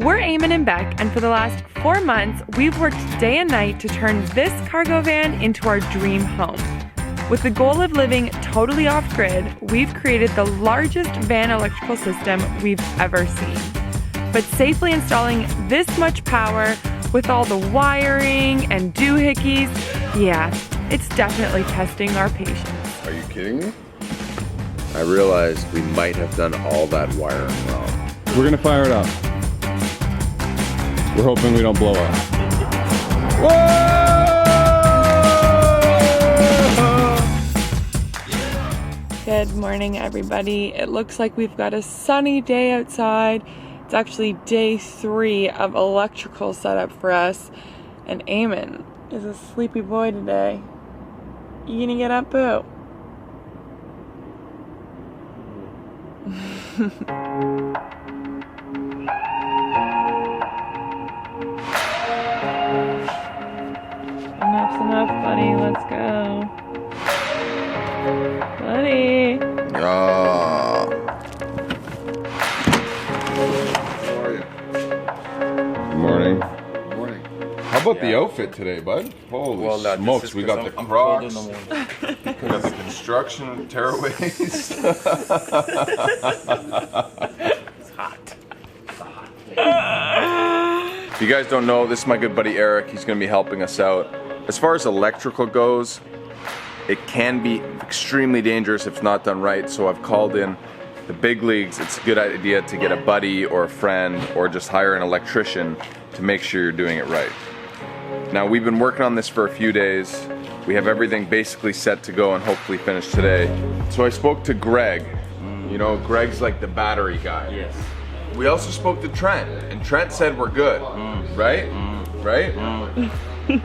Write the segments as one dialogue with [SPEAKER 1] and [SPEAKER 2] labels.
[SPEAKER 1] We're Eamon and Bec, and for the last 4 months, we've worked day and night to turn this cargo van into our dream home. With the goal of living totally off-grid, we've created the largest van electrical system we've ever seen. But safely installing this much power with all the wiring and doohickeys, yeah, it's definitely testing our patience.
[SPEAKER 2] Are you kidding me? I realized we might have done all that wiring wrong.
[SPEAKER 3] We're gonna fire it up. We're hoping we don't blow up. Whoa!
[SPEAKER 1] Good morning, everybody. It looks like we've got a sunny day outside. It's actually day 3 of electrical setup for us. And Eamon is a sleepy boy today. You gonna get up, boo? Enough's enough, buddy. Let's go. Buddy.
[SPEAKER 2] How are you?
[SPEAKER 3] Good morning.
[SPEAKER 2] Good morning.
[SPEAKER 3] How about the outfit today, bud? Holy smokes, we got the Crocs, we got the construction tearaways.
[SPEAKER 2] It's hot. If you guys don't know, this is my good buddy Eric. He's going to be helping us out. As far as electrical goes, it can be extremely dangerous if it's not done right, so I've called in the big leagues. It's a good idea to get a buddy or a friend or just hire an electrician to make sure you're doing it right. Now, we've been working on this for a few days. We have everything basically set to go and hopefully finish today. So I spoke to Greg. You know, Greg's like the battery guy.
[SPEAKER 4] Yes.
[SPEAKER 2] We also spoke to Trent, and Trent said we're good, right? Right?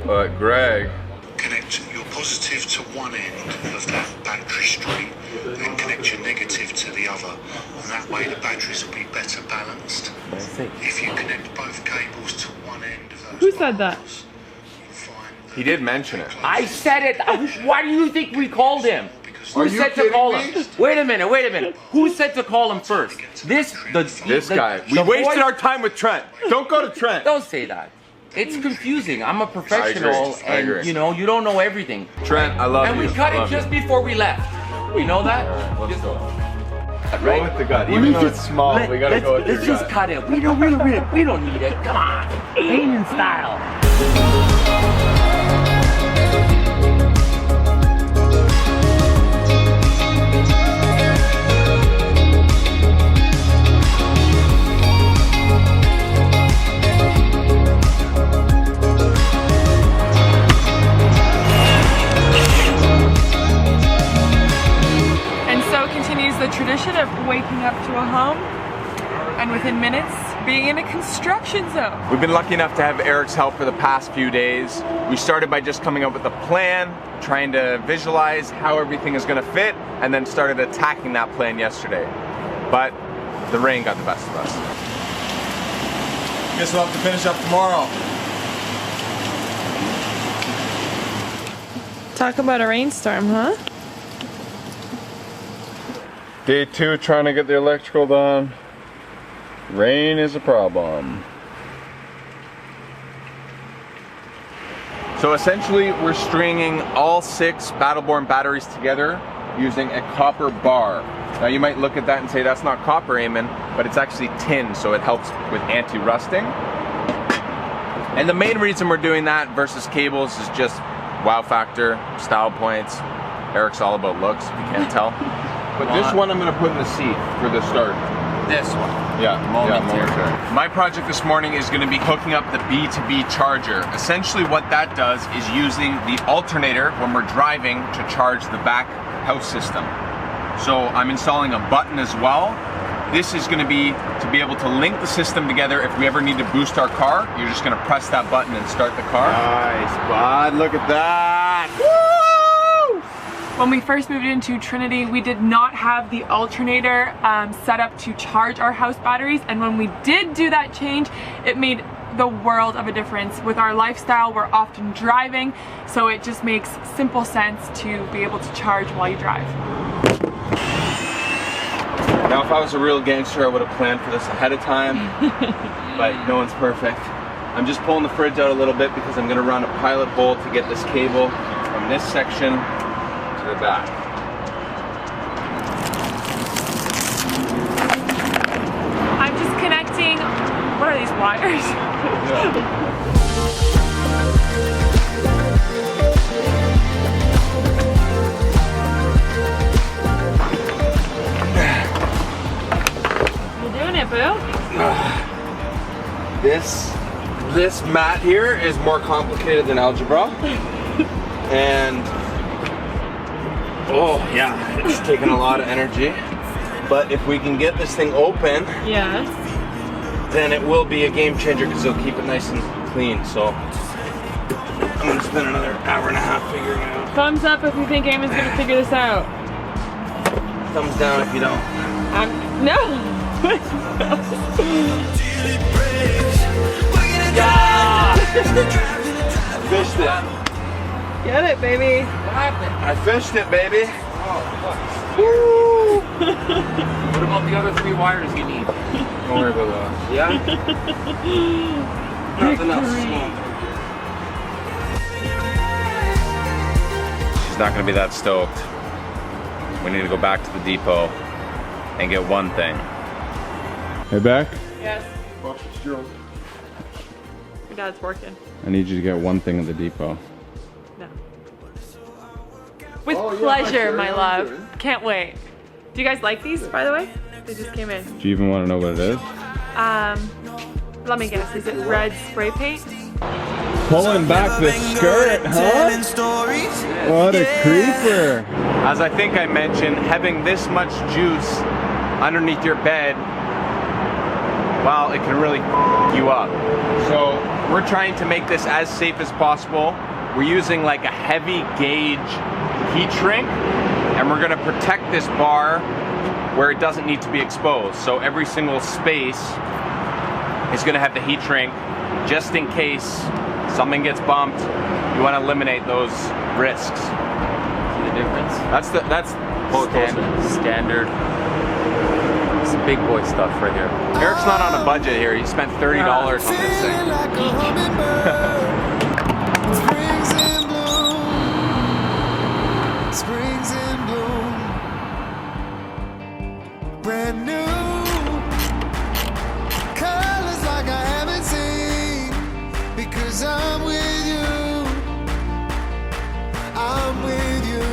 [SPEAKER 2] But Greg...
[SPEAKER 5] Connect your positive to one end of that battery string and connect your negative to the other, and that way the batteries will be better balanced. If you connect both cables to one end of those
[SPEAKER 1] Who said that?
[SPEAKER 5] wires, you'll find that
[SPEAKER 2] He did mention it.
[SPEAKER 4] I said it. Why do you think we called him?
[SPEAKER 2] Are
[SPEAKER 4] Who
[SPEAKER 2] you
[SPEAKER 4] said to
[SPEAKER 2] kidding
[SPEAKER 4] call
[SPEAKER 2] me?
[SPEAKER 4] him? Wait a minute. Who said to call him first? This
[SPEAKER 2] guy. We wasted our time with Trent. Don't go to Trent.
[SPEAKER 4] Don't say that. It's confusing. I'm a professional,
[SPEAKER 2] I agree.
[SPEAKER 4] and you know, you don't know everything.
[SPEAKER 2] Trent, I love
[SPEAKER 4] And
[SPEAKER 2] you.
[SPEAKER 4] we cut
[SPEAKER 2] I
[SPEAKER 4] it
[SPEAKER 2] love
[SPEAKER 4] just
[SPEAKER 2] you.
[SPEAKER 4] before we left. We know that.
[SPEAKER 2] Let's go.
[SPEAKER 4] Right?
[SPEAKER 2] Go with the gut. Even though it's small, we gotta go with your
[SPEAKER 4] Let's just
[SPEAKER 2] gut.
[SPEAKER 4] cut it. We don't need it. Come on, Eamon style.
[SPEAKER 1] The tradition of waking up to a home and within minutes being in a construction zone.
[SPEAKER 2] We've been lucky enough to have Eric's help for the past few days. We started by just coming up with a plan, trying to visualize how everything is going to fit, and then started attacking that plan yesterday. But the rain got the best of us. Guess we'll have to finish up tomorrow.
[SPEAKER 1] Talk about a rainstorm, huh?
[SPEAKER 3] Day 2, trying to get the electrical done. Rain is a problem.
[SPEAKER 2] So essentially, we're stringing all 6 Battleborn batteries together using a copper bar. Now you might look at that and say that's not copper, Eamon, but it's actually tin, so it helps with anti-rusting. And the main reason we're doing that versus cables is just wow factor, style points. Eric's all about looks, if you can't tell. But this one I'm going to put in the seat for the start.
[SPEAKER 4] This one.
[SPEAKER 2] Yeah,
[SPEAKER 4] Momentary.
[SPEAKER 2] My project this morning is going to be hooking up the B2B charger. Essentially what that does is using the alternator when we're driving to charge the back house system. So I'm installing a button as well. This is going to be able to link the system together. If we ever need to boost our car, you're just going to press that button and start the car.
[SPEAKER 3] Nice, bud. Look at that.
[SPEAKER 1] When we first moved into Trinity, we did not have the alternator set up to charge our house batteries, and when we did do that change, it made the world of a difference. With our lifestyle, we're often driving, so it just makes simple sense to be able to charge while you drive.
[SPEAKER 2] Now if I was a real gangster, I would have planned for this ahead of time, but no one's perfect. I'm just pulling the fridge out a little bit because I'm gonna run a pilot hole to get this cable from this section to the back.
[SPEAKER 1] I'm just connecting, what are these wires?
[SPEAKER 2] Yeah. This mat here is more complicated than algebra, and oh yeah, it's taking a lot of energy. But if we can get this thing open,
[SPEAKER 1] Yes.
[SPEAKER 2] then it will be a game changer because it'll keep it nice and clean. So I'm gonna spend another hour and a half figuring it out.
[SPEAKER 1] Thumbs up if you think Eamon's gonna figure this out.
[SPEAKER 2] Thumbs down if you don't.
[SPEAKER 1] No.
[SPEAKER 2] Yeah! Fished it.
[SPEAKER 1] Get it, baby.
[SPEAKER 2] I fished it, baby.
[SPEAKER 4] Woo! What about the other 3 wires you need?
[SPEAKER 2] Don't worry about that. Yeah? Nothing else. She's not going to be that stoked. We need to go back to the depot and get one thing.
[SPEAKER 3] Hey, Bec?
[SPEAKER 1] Yes. Your dad's working.
[SPEAKER 3] I need you to get one thing at the depot.
[SPEAKER 1] No. With pleasure, my love. Can't wait. Do you guys like these, by the way? They just came in.
[SPEAKER 3] Do you even want to know what it is?
[SPEAKER 1] Let me guess. Is it red spray paint?
[SPEAKER 3] Pulling back the skirt, huh? What a creeper.
[SPEAKER 2] As I think I mentioned, having this much juice underneath your bed, well, it can really you up. So we're trying to make this as safe as possible. We're using like a heavy gauge heat shrink, and we're gonna protect this bar where it doesn't need to be exposed. So every single space is gonna have the heat shrink, just in case something gets bumped. You wanna eliminate those risks.
[SPEAKER 4] See the difference?
[SPEAKER 2] That's
[SPEAKER 4] Standard. It's big boy stuff right here.
[SPEAKER 2] Eric's not on a budget here. He spent $30 on this thing.
[SPEAKER 6] Springs in bloom, brand new colors like I haven't seen, because I'm with you, I'm with you.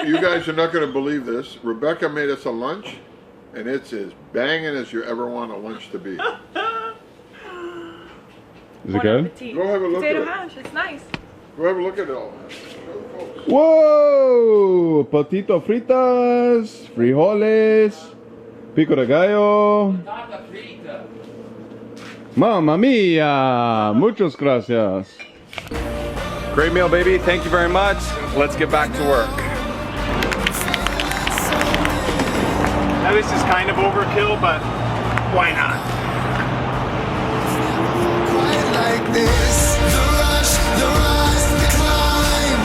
[SPEAKER 7] You guys are not going to believe this. Rebecca made us a lunch, and it's as banging as you ever want a lunch to be.
[SPEAKER 3] Is it good?
[SPEAKER 7] Go have a look
[SPEAKER 1] Potato
[SPEAKER 7] at it.
[SPEAKER 1] hash. It's nice.
[SPEAKER 7] Go have a look at it all.
[SPEAKER 3] Whoa! Potito fritas, frijoles, pico de gallo. Mamma mia! Muchas gracias.
[SPEAKER 2] Great meal, baby. Thank you very much. Let's get back to work. Now this is kind of overkill, but why not?
[SPEAKER 6] Quiet like this, the rush, the rise, the climb.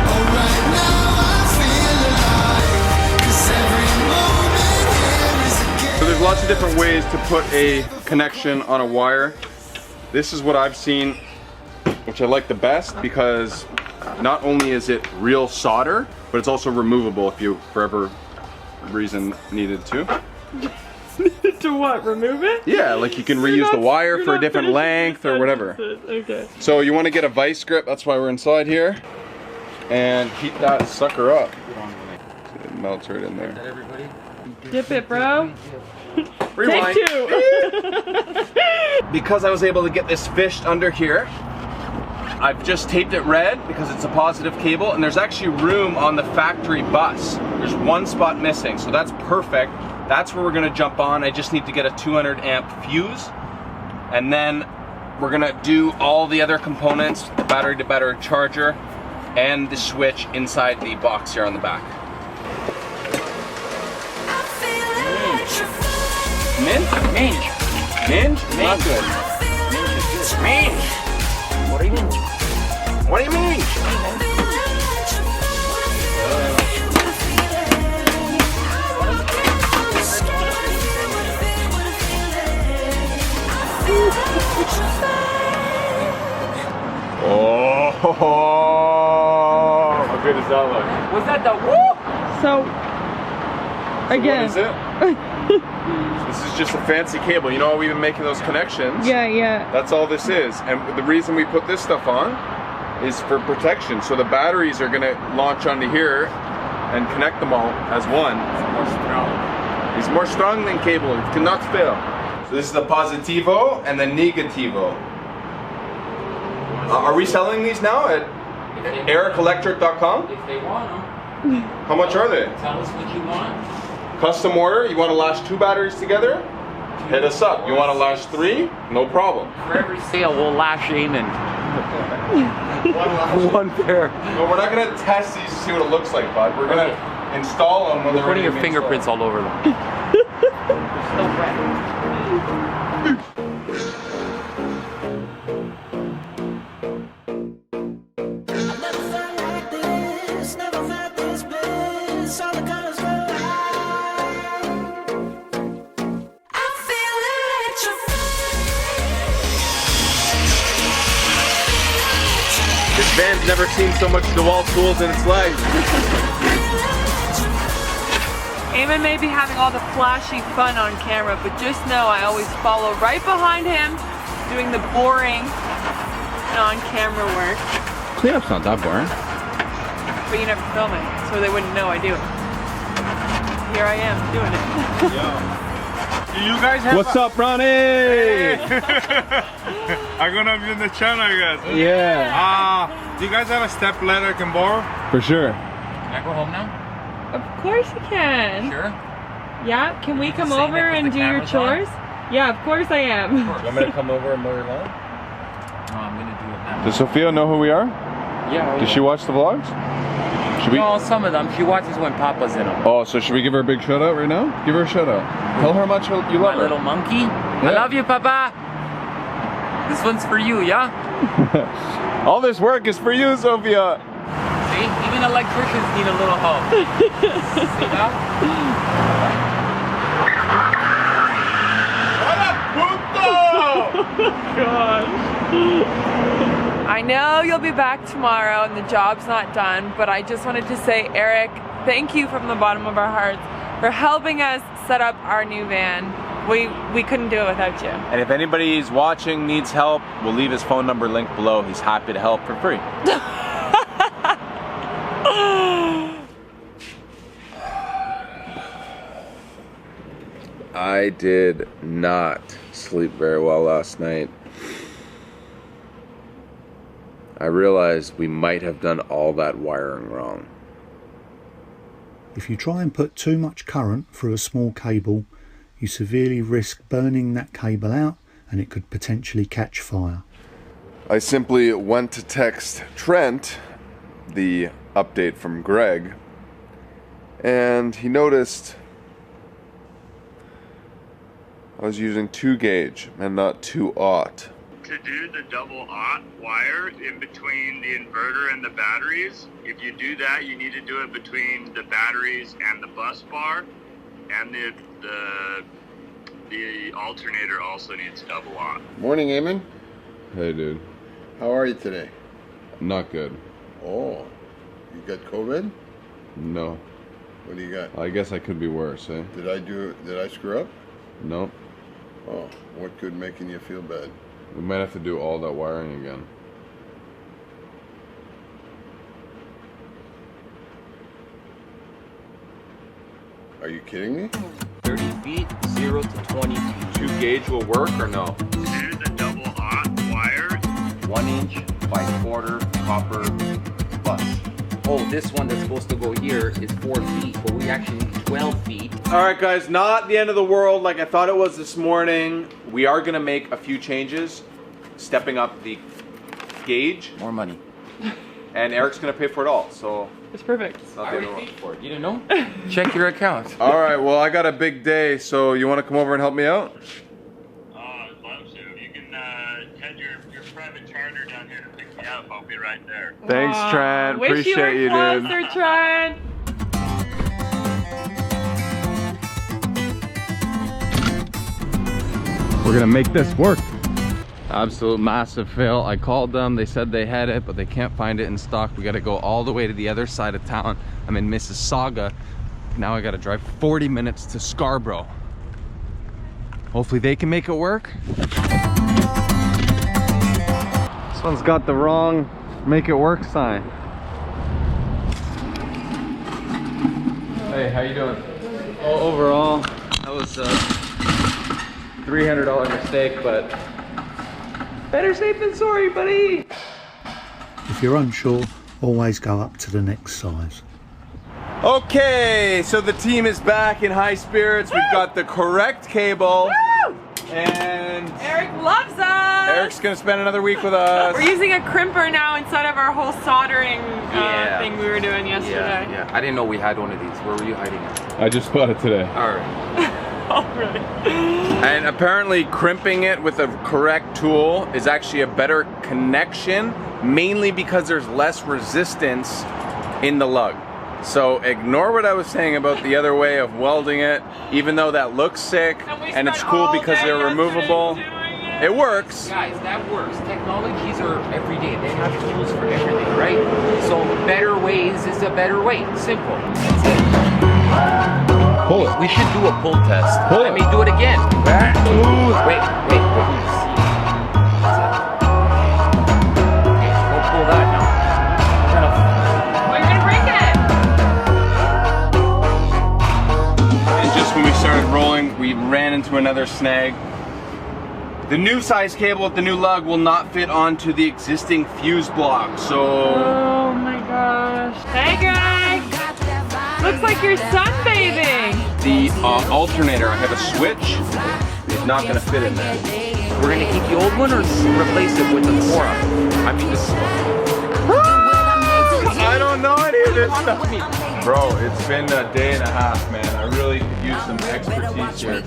[SPEAKER 6] Oh, right now I feel alive, 'cause every moment here is a game.
[SPEAKER 2] So there's lots of different ways to put a connection on a wire. This is what I've seen, which I like the best, because not only is it real solder, but it's also removable if you, for whatever reason, needed to.
[SPEAKER 1] To what? Remove it?
[SPEAKER 2] Yeah, like you can reuse the wire for a different length or whatever.
[SPEAKER 1] Okay.
[SPEAKER 2] So you want to get a vice grip, that's why we're inside here, and heat that sucker up. It melts right in there.
[SPEAKER 1] Dip it, bro.
[SPEAKER 2] Rewind.
[SPEAKER 1] Take 2.
[SPEAKER 2] Because I was able to get this fished under here, I've just taped it red because it's a positive cable, and there's actually room on the factory bus. There's one spot missing, so that's perfect. That's where we're gonna jump on. I just need to get a 200 amp fuse, and then we're gonna do all the other components, the battery to battery charger, and the switch inside the box here on the back. Mint?
[SPEAKER 4] Minge.
[SPEAKER 2] Minge? Not good.
[SPEAKER 4] Minge. What do you mean?
[SPEAKER 2] What do you mean? Oh, how good does that look?
[SPEAKER 4] Was that the woo?
[SPEAKER 1] So again.
[SPEAKER 2] What is it? This is just a fancy cable. You know how we've been making those connections?
[SPEAKER 1] Yeah.
[SPEAKER 2] That's all this is. And the reason we put this stuff on is for protection. So the batteries are gonna launch onto here and connect them all as one.
[SPEAKER 4] It's more strong.
[SPEAKER 2] It's more strong than cable. It cannot fail. So this is the positivo and the negativo. Are we selling these now at ericelectric.com?
[SPEAKER 4] If they want them.
[SPEAKER 2] How much are they?
[SPEAKER 4] Tell us what you want.
[SPEAKER 2] Custom order, you want to lash 2 batteries together? Hit us up. You want to lash 3? No problem.
[SPEAKER 4] For every sale, we'll lash Eamon. One pair.
[SPEAKER 2] No, we're not going to test these to see what it looks like, bud. We're going to install them when
[SPEAKER 4] We're
[SPEAKER 2] they're
[SPEAKER 4] putting
[SPEAKER 2] ready
[SPEAKER 4] your
[SPEAKER 2] to be
[SPEAKER 4] fingerprints all over them. They're still fresh.
[SPEAKER 2] This van's never seen so much DeWalt tools in its life.
[SPEAKER 1] Eamon may be having all the flashy fun on camera, but just know I always follow right behind him, doing the boring non-camera work.
[SPEAKER 3] Cleanup's not that boring.
[SPEAKER 1] But you never film it, so they wouldn't know I do it. Here I am doing it.
[SPEAKER 8] Do you guys have
[SPEAKER 3] What's up, Ronnie?
[SPEAKER 8] I'm gonna be in the channel, I guess.
[SPEAKER 3] Yeah.
[SPEAKER 8] Do you guys have a step ladder I can borrow?
[SPEAKER 3] For sure.
[SPEAKER 4] Can I go home now?
[SPEAKER 1] Of course you can.
[SPEAKER 4] Sure.
[SPEAKER 1] Yeah, can we come
[SPEAKER 4] saying
[SPEAKER 1] over
[SPEAKER 4] that 'cause
[SPEAKER 1] and
[SPEAKER 4] the
[SPEAKER 1] do your
[SPEAKER 4] camera's on?
[SPEAKER 1] chores? Yeah, of course I am.
[SPEAKER 2] You want me to come over and mow your lawn?
[SPEAKER 4] No, I'm gonna do it now.
[SPEAKER 2] Does Sophia know who we are?
[SPEAKER 4] Yeah.
[SPEAKER 2] Does she watch the vlogs? Should we?
[SPEAKER 4] No, some of them. She watches when Papa's in them.
[SPEAKER 2] Oh, so should we give her a big shout out right now? Give her a shout out. Tell her how much you
[SPEAKER 4] My
[SPEAKER 2] love her.
[SPEAKER 4] little monkey. I love you, Papa. This one's for you, yeah?
[SPEAKER 2] All this work is for you, Sophia.
[SPEAKER 4] See? Even electricians need a little help. See that?
[SPEAKER 1] I know you'll be back tomorrow and the job's not done, but I just wanted to say, Eric, thank you from the bottom of our hearts for helping us set up our new van. We couldn't do it without you.
[SPEAKER 2] And if anybody's watching, needs help, we'll leave his phone number linked below. He's happy to help for free. I did not sleep very well last night. I realized we might have done all that wiring wrong.
[SPEAKER 9] If you try and put too much current through a small cable, you severely risk burning that cable out and it could potentially catch fire.
[SPEAKER 2] I simply went to text Trent the update from Greg, and he noticed I was using 2 gauge and not 2/0.
[SPEAKER 10] To do the double aught wire in between the inverter and the batteries, if you do that, you need to do it between the batteries and the bus bar, and the alternator also needs double aught.
[SPEAKER 7] Morning, Eamon.
[SPEAKER 3] Hey, dude.
[SPEAKER 7] How are you today?
[SPEAKER 3] Not good.
[SPEAKER 7] Oh, you got COVID?
[SPEAKER 3] No.
[SPEAKER 7] What do you got?
[SPEAKER 3] I guess I could be worse, eh?
[SPEAKER 7] Did I screw up?
[SPEAKER 3] Nope.
[SPEAKER 7] Oh, what good making you feel bad?
[SPEAKER 3] We might have to do all that wiring again.
[SPEAKER 7] Are you kidding me?
[SPEAKER 4] 30 feet, 0 to 20 feet.
[SPEAKER 2] 2 gauge will work or no?
[SPEAKER 10] To do the double aught wire,
[SPEAKER 4] 1 inch by 1/4 copper bus. Oh, this one that's supposed to go here is 4 feet, but we actually need 12 feet.
[SPEAKER 2] Alright guys, not the end of the world like I thought it was this morning. We are gonna make a few changes, stepping up the gauge,
[SPEAKER 4] More money.
[SPEAKER 2] and Eric's gonna pay for it all, so
[SPEAKER 1] It's perfect.
[SPEAKER 2] it's not
[SPEAKER 4] I
[SPEAKER 2] the end
[SPEAKER 4] already
[SPEAKER 2] of the
[SPEAKER 4] paid for it. You didn't know? Check your account.
[SPEAKER 2] Alright, well I got a big day, so you wanna come over and help me out?
[SPEAKER 10] I'd love to. You can head your private charter down here to pick me up. I'll be right there.
[SPEAKER 2] Thanks, Trent.
[SPEAKER 1] Wish
[SPEAKER 2] Appreciate
[SPEAKER 1] you
[SPEAKER 2] you,
[SPEAKER 1] were
[SPEAKER 2] dude.
[SPEAKER 1] closer, Trent.
[SPEAKER 3] We're gonna make this work.
[SPEAKER 2] Absolute massive fail. I called them, they said they had it, but they can't find it in stock. We gotta go all the way to the other side of town. I'm in Mississauga. Now I gotta drive 40 minutes to Scarborough. Hopefully they can make it work. This one's got the wrong make it work sign. Hey, how you doing? Overall, that was a $300 mistake, but better safe than sorry, buddy.
[SPEAKER 9] If you're unsure, always go up to the next size.
[SPEAKER 2] Okay, so the team is back in high spirits. We've got the correct cable.
[SPEAKER 1] Woo!
[SPEAKER 2] And
[SPEAKER 1] Eric loves us!
[SPEAKER 2] Eric's gonna spend another week with us.
[SPEAKER 1] We're using a crimper now instead of our whole soldering thing we were doing yesterday.
[SPEAKER 4] Yeah. I didn't know we had one of these. Where were you hiding it?
[SPEAKER 3] I just bought it today.
[SPEAKER 4] Alright.
[SPEAKER 1] Oh, really?
[SPEAKER 2] And apparently crimping it with a correct tool is actually a better connection, mainly because there's less resistance in the lug. So ignore what I was saying about the other way of welding it, even though that looks sick and it's cool because they're removable. It works.
[SPEAKER 4] Guys, that works. Technologies are every day. They have tools for everything, right? So better ways is a better way. Simple. That's it.
[SPEAKER 3] Pull it.
[SPEAKER 4] We should do a pull test.
[SPEAKER 3] Pull
[SPEAKER 4] Let
[SPEAKER 3] it.
[SPEAKER 4] me do it again. Wait. That's it. Okay, don't pull that now.
[SPEAKER 1] Well, you're gonna break it!
[SPEAKER 2] And just when we started rolling, we ran into another snag. The new size cable with the new lug will not fit onto the existing fuse block, so...
[SPEAKER 1] Oh my gosh. Hey, Greg! Looks like you're sunbathing!
[SPEAKER 2] The alternator, I have a switch, is not gonna fit in there.
[SPEAKER 4] We're gonna keep the old one or replace it with the Cora? I mean, this one.
[SPEAKER 2] I don't know any of this stuff. Bro, it's been a day and a half, man. I really could use some expertise here.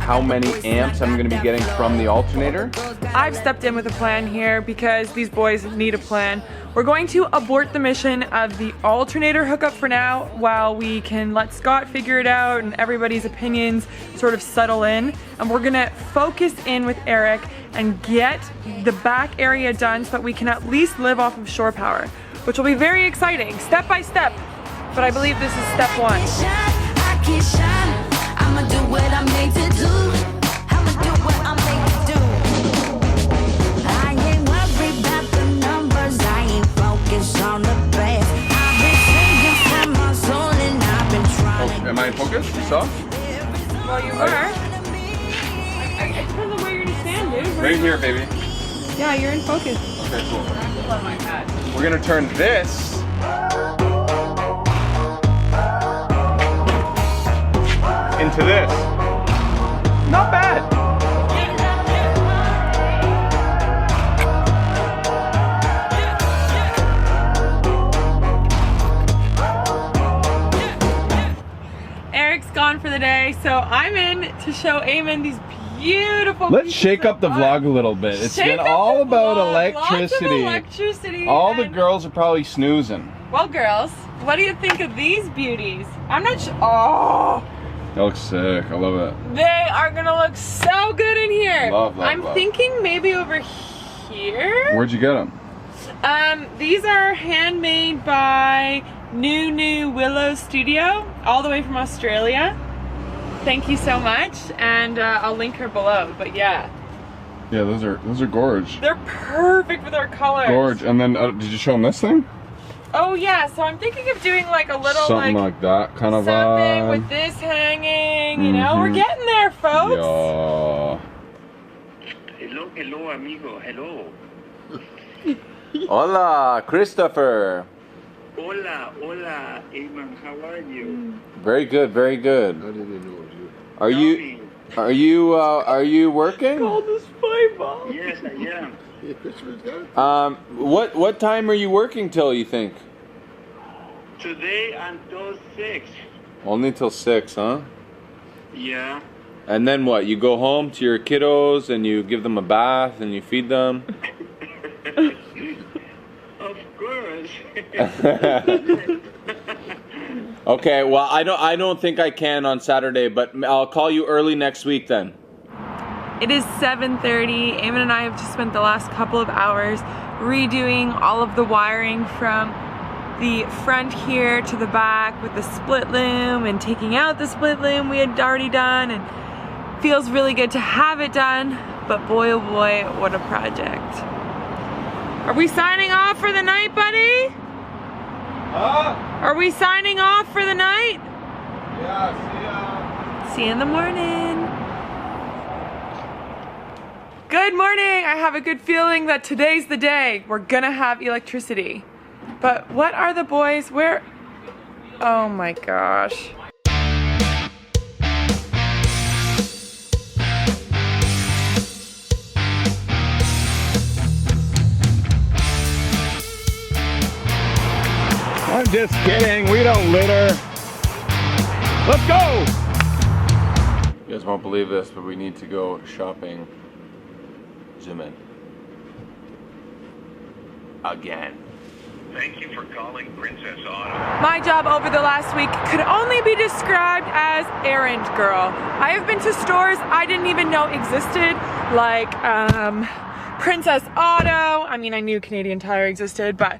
[SPEAKER 2] How many amps I'm gonna be getting from the alternator?
[SPEAKER 1] I've stepped in with a plan here because these boys need a plan. We're going to abort the mission of the alternator hookup for now while we can let Scott figure it out and everybody's opinions sort of settle in. And we're gonna focus in with Eric and get the back area done so that we can at least live off of shore power, which will be very exciting, step by step. But I believe this is step one.
[SPEAKER 6] I'ma do what I'm made to do. I'ma do what I'm made to do. I ain't worried about the numbers. I ain't focused on the past. I've been singing from my soul and I've been trying.
[SPEAKER 2] Am I in focus? You saw?
[SPEAKER 1] Well, you were. It depends on where you're gonna stand, dude.
[SPEAKER 2] Right here, baby.
[SPEAKER 1] Yeah, you're in focus.
[SPEAKER 2] Okay, cool. We're gonna turn this into this. Not bad.
[SPEAKER 1] Eric's gone for the day, so I'm in to show Eamon these beautiful
[SPEAKER 2] Let's
[SPEAKER 1] pieces
[SPEAKER 2] shake up
[SPEAKER 1] of
[SPEAKER 2] the
[SPEAKER 1] art.
[SPEAKER 2] vlog a little bit. It's
[SPEAKER 1] Shake
[SPEAKER 2] been
[SPEAKER 1] up
[SPEAKER 2] all
[SPEAKER 1] the
[SPEAKER 2] about
[SPEAKER 1] vlog.
[SPEAKER 2] electricity.
[SPEAKER 1] Lots of electricity.
[SPEAKER 2] All the
[SPEAKER 1] and-
[SPEAKER 2] girls are probably snoozing.
[SPEAKER 1] Well, girls, what do you think of these beauties? I'm not sure. Oh,
[SPEAKER 3] That looks sick. I love it.
[SPEAKER 1] they are gonna look so good in here.
[SPEAKER 3] Love, love,
[SPEAKER 1] I'm
[SPEAKER 3] love.
[SPEAKER 1] thinking maybe over here.
[SPEAKER 3] Where'd you get them?
[SPEAKER 1] These are handmade by New Willow Studio, all the way from Australia. Thank you so much, and I'll link her below. But yeah,
[SPEAKER 3] Yeah, those are gorge.
[SPEAKER 1] they're perfect for their colors.
[SPEAKER 3] Gorge. And then did you show them this thing?
[SPEAKER 1] Oh yeah, so I'm thinking of doing like a little
[SPEAKER 3] Something like that kind of
[SPEAKER 1] something
[SPEAKER 3] vibe.
[SPEAKER 1] with this hanging. You know, we're getting there, folks.
[SPEAKER 3] Yeah.
[SPEAKER 10] Hello, amigo. Hello.
[SPEAKER 2] Hola, Christopher.
[SPEAKER 10] Hola, Eamon. How are you?
[SPEAKER 2] Very good, very good.
[SPEAKER 7] I didn't know it was you.
[SPEAKER 2] Are you working?
[SPEAKER 1] Called the spy ball.
[SPEAKER 10] Yes, I am.
[SPEAKER 7] Yeah, Christopher's got it.
[SPEAKER 2] What time are you working till, you think?
[SPEAKER 10] Today until 6.
[SPEAKER 2] Only till 6, huh?
[SPEAKER 10] Yeah.
[SPEAKER 2] And then what? You go home to your kiddos and you give them a bath and you feed them?
[SPEAKER 10] Of course.
[SPEAKER 2] Okay, well I don't think I can on Saturday, but I'll call you early next week then.
[SPEAKER 1] It is 7:30. Eamon and I have just spent the last couple of hours redoing all of the wiring from the front here to the back with the split loom and taking out the split loom we had already done, and feels really good to have it done, but boy oh boy, what a project. Are we signing off for the night, buddy? Are we signing off for the night?
[SPEAKER 3] Yeah, see ya.
[SPEAKER 1] See you in the morning. Good morning. I have a good feeling that today's the day we're gonna have electricity. But what are the boys? Where? Oh my gosh.
[SPEAKER 8] I'm just kidding, we don't litter. Let's go!
[SPEAKER 2] You guys won't believe this, but we need to go shopping. Zoom in. Again.
[SPEAKER 10] Thank you for calling Princess Auto.
[SPEAKER 1] My job over the last week could only be described as errand girl. I have been to stores I didn't even know existed, like Princess Auto. I mean, I knew Canadian Tire existed, but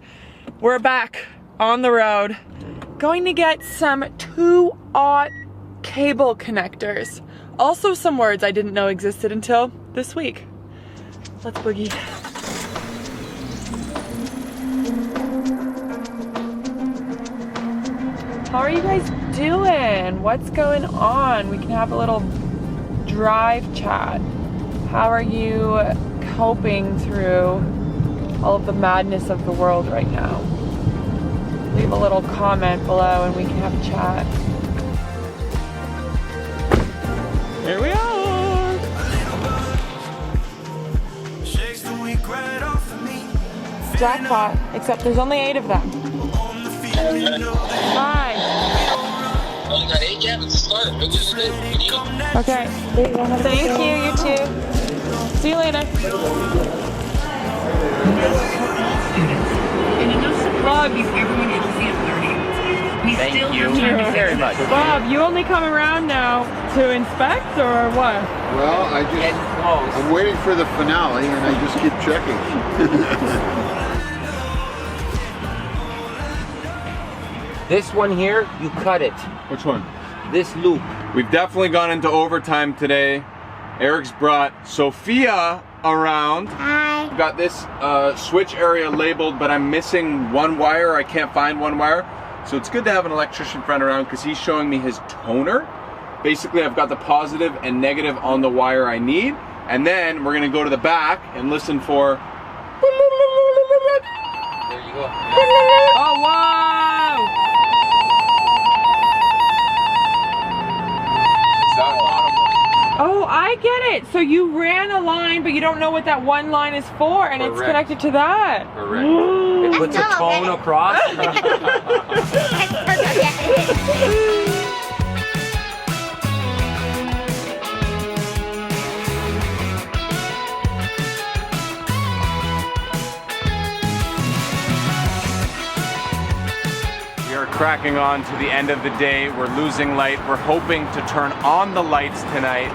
[SPEAKER 1] we're back on the road, going to get some 2-aught cable connectors. Also some words I didn't know existed until this week. Let's boogie. How are you guys doing? What's going on? We can have a little drive chat. How are you coping through all of the madness of the world right now? Leave a little comment below and we can have a chat. Here we are! Jackpot, except there's only 8 of them. Hi.
[SPEAKER 11] Well, you got 8 cabins to start. We'll just split.
[SPEAKER 1] Okay. Thank you, you too. See you later. Bob, everyone has to see at 30.
[SPEAKER 4] Thank you very much.
[SPEAKER 1] Bob, you only come around now to inspect or what?
[SPEAKER 7] Well, I'm waiting for the finale and I just keep checking.
[SPEAKER 4] This one here, you cut it.
[SPEAKER 2] Which one?
[SPEAKER 4] This loop.
[SPEAKER 2] We've definitely gone into overtime today. Eric's brought Sophia around.
[SPEAKER 12] Hi.
[SPEAKER 2] We've got this switch area labeled, but I'm missing one wire. I can't find one wire. So it's good to have an electrician friend around because he's showing me his toner. Basically, I've got the positive and negative on the wire I need. And then we're gonna go to the back and listen for...
[SPEAKER 4] There you go.
[SPEAKER 1] Oh, wow! Oh, I get it. So you ran a line, but you don't know what that one line is for, and it's connected to that.
[SPEAKER 4] Correct. It puts a tone across.
[SPEAKER 2] We are cracking on to the end of the day. We're losing light. We're hoping to turn on the lights tonight.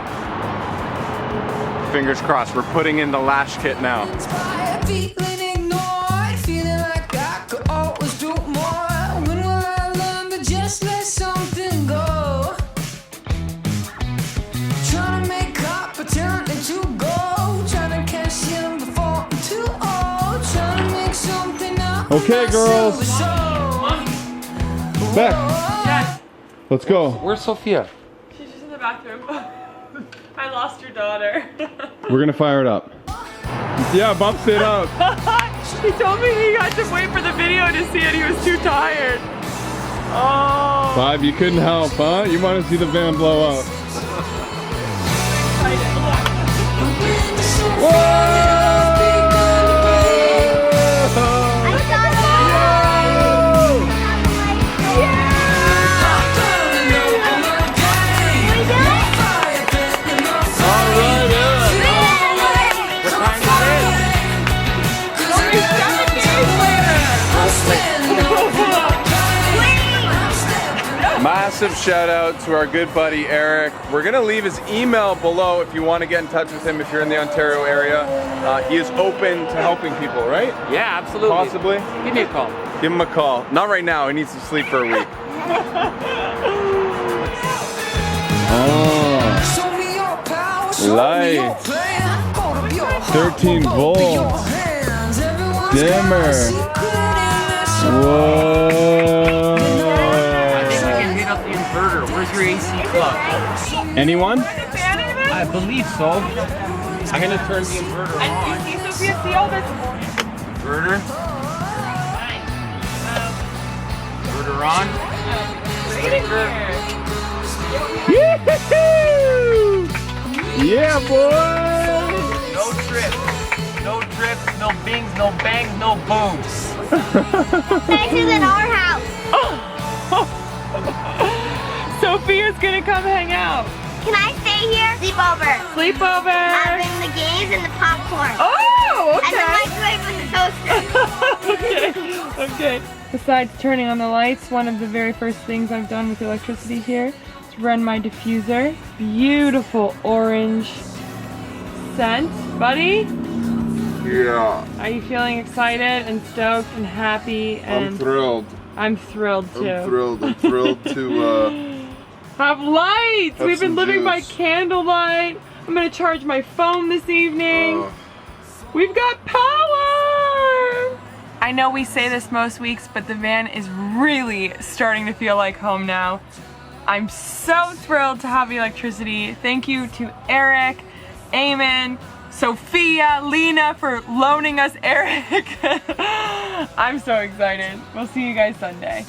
[SPEAKER 2] Fingers crossed. We're putting in the lash kit now.
[SPEAKER 8] Okay, girls. Beck.
[SPEAKER 1] Yes.
[SPEAKER 8] Let's go.
[SPEAKER 4] Where's Sophia?
[SPEAKER 1] She's just in the bathroom. I lost your daughter.
[SPEAKER 8] We're gonna fire it up. Yeah, bumps it up.
[SPEAKER 1] He told me he had to wait for the video to see it. He was too tired. Oh.
[SPEAKER 8] Bob, you couldn't help, huh? You want to see the van blow up. Whoa!
[SPEAKER 2] Massive shout out to our good buddy Eric. We're gonna leave his email below if you want to get in touch with him if you're in the Ontario area. He is open to helping people, right?
[SPEAKER 4] Yeah, absolutely.
[SPEAKER 2] Possibly.
[SPEAKER 4] Give me a call.
[SPEAKER 2] Give him a call. Not right now. He needs to sleep for a week.
[SPEAKER 3] Light. 13 volts. Dimmer. Whoa.
[SPEAKER 4] I think we can hit up the inverter. Where's your AC plug?
[SPEAKER 8] Anyone?
[SPEAKER 4] I believe so. I'm gonna turn the inverter on.
[SPEAKER 1] And you see Sophia see all this?
[SPEAKER 4] Inverter. Inverter on.
[SPEAKER 8] Yeah, boy!
[SPEAKER 4] No trips. No trips, no bings, no bangs, no booms.
[SPEAKER 12] This is in our house.
[SPEAKER 1] Sophia's gonna come hang out.
[SPEAKER 12] Can I stay here? Sleepover.
[SPEAKER 1] Sleepover.
[SPEAKER 12] I'll bring the games and the popcorn.
[SPEAKER 1] Oh,
[SPEAKER 12] And the
[SPEAKER 1] okay.
[SPEAKER 12] microwave with the toaster.
[SPEAKER 1] Okay. Besides turning on the lights, one of the very first things I've done with electricity here is run my diffuser. Beautiful orange scent. Buddy?
[SPEAKER 3] Yeah.
[SPEAKER 1] Are you feeling excited and stoked and happy? And
[SPEAKER 3] I'm thrilled.
[SPEAKER 1] I'm thrilled too.
[SPEAKER 3] I'm thrilled to
[SPEAKER 1] have lights!
[SPEAKER 3] Have
[SPEAKER 1] We've been
[SPEAKER 3] some
[SPEAKER 1] living by
[SPEAKER 3] juice.
[SPEAKER 1] candlelight. I'm gonna charge my phone this evening. We've got power! I know we say this most weeks, but the van is really starting to feel like home now. I'm so thrilled to have electricity. Thank you to Eric, Eamon, Sophia, Lena for loaning us Eric. I'm so excited. We'll see you guys Sunday.